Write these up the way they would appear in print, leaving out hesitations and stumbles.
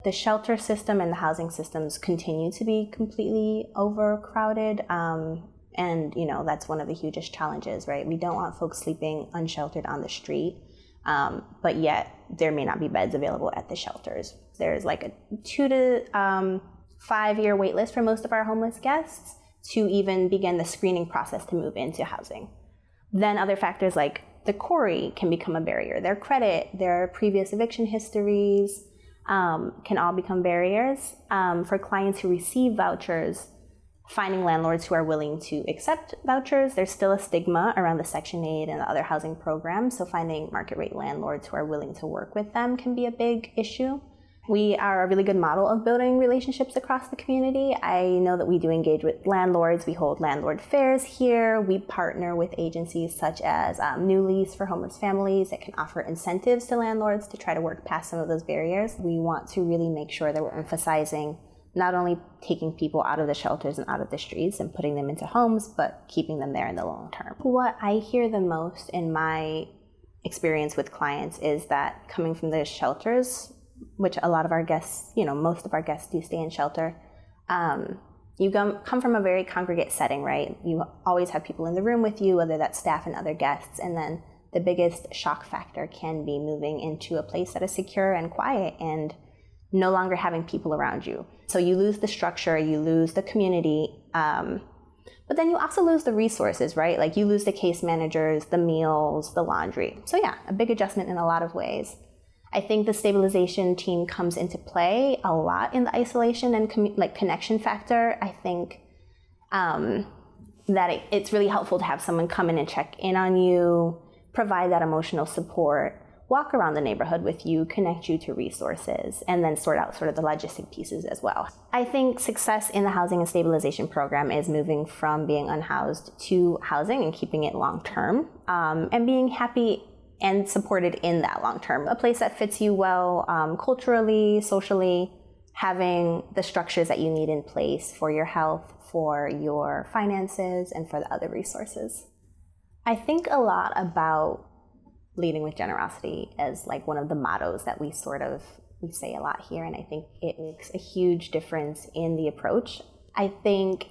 the shelter system and the housing systems continue to be completely overcrowded. And, that's one of the hugest challenges, right? We don't want folks sleeping unsheltered on the street, but yet there may not be beds available at the shelters. There's like a 2 to 5 year wait list for most of our homeless guests to even begin the screening process to move into housing. Then other factors like the CORI can become a barrier. Their credit, their previous eviction histories can all become barriers. For clients who receive vouchers, finding landlords who are willing to accept vouchers, there's still a stigma around the Section 8 and the other housing programs, so finding market rate landlords who are willing to work with them can be a big issue. We are a really good model of building relationships across the community. I know that we do engage with landlords. We hold landlord fairs here. We partner with agencies such as New Lease for homeless families that can offer incentives to landlords to try to work past some of those barriers. We want to really make sure that we're emphasizing not only taking people out of the shelters and out of the streets and putting them into homes, but keeping them there in the long term. What I hear the most in my experience with clients is that coming from the shelters, which a lot of our guests, most of our guests do stay in shelter, you come from a very congregate setting, right? You always have people in the room with you, whether that's staff and other guests, and then the biggest shock factor can be moving into a place that is secure and quiet and no longer having people around you. So you lose the structure, you lose the community, but then you also lose the resources, right? Like you lose the case managers, the meals, the laundry. So yeah, a big adjustment in a lot of ways. I think the stabilization team comes into play a lot in the isolation and connection factor. I think that it's really helpful to have someone come in and check in on you, provide that emotional support, walk around the neighborhood with you, connect you to resources, and then sort out sort of the logistic pieces as well. I think success in the housing and stabilization program is moving from being unhoused to housing and keeping it long term, and being happy and supported in that long term. A place that fits you well culturally, socially, having the structures that you need in place for your health, for your finances, and for the other resources. I think a lot about leading with generosity as like one of the mottos that we say a lot here, and I think it makes a huge difference in the approach. I think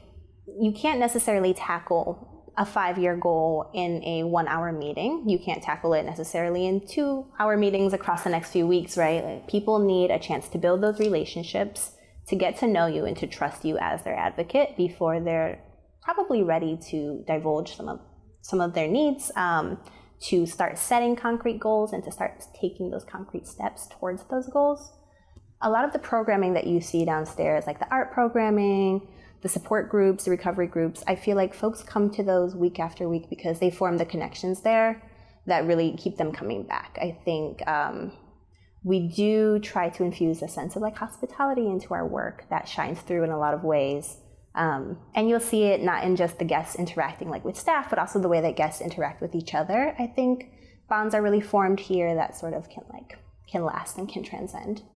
you can't necessarily tackle a 5-year goal in a 1-hour meeting. You can't tackle it necessarily in 2-hour meetings across the next few weeks, right? Like, people need a chance to build those relationships, to get to know you and to trust you as their advocate before they're probably ready to divulge some of their needs, to start setting concrete goals and to start taking those concrete steps towards those goals. A lot of the programming that you see downstairs, like the art programming, the support groups, the recovery groups, I feel like folks come to those week after week because they form the connections there that really keep them coming back. I think we do try to infuse a sense of like hospitality into our work that shines through in a lot of ways. And you'll see it not in just the guests interacting like with staff, but also the way that guests interact with each other. I think bonds are really formed here that sort of can last and can transcend.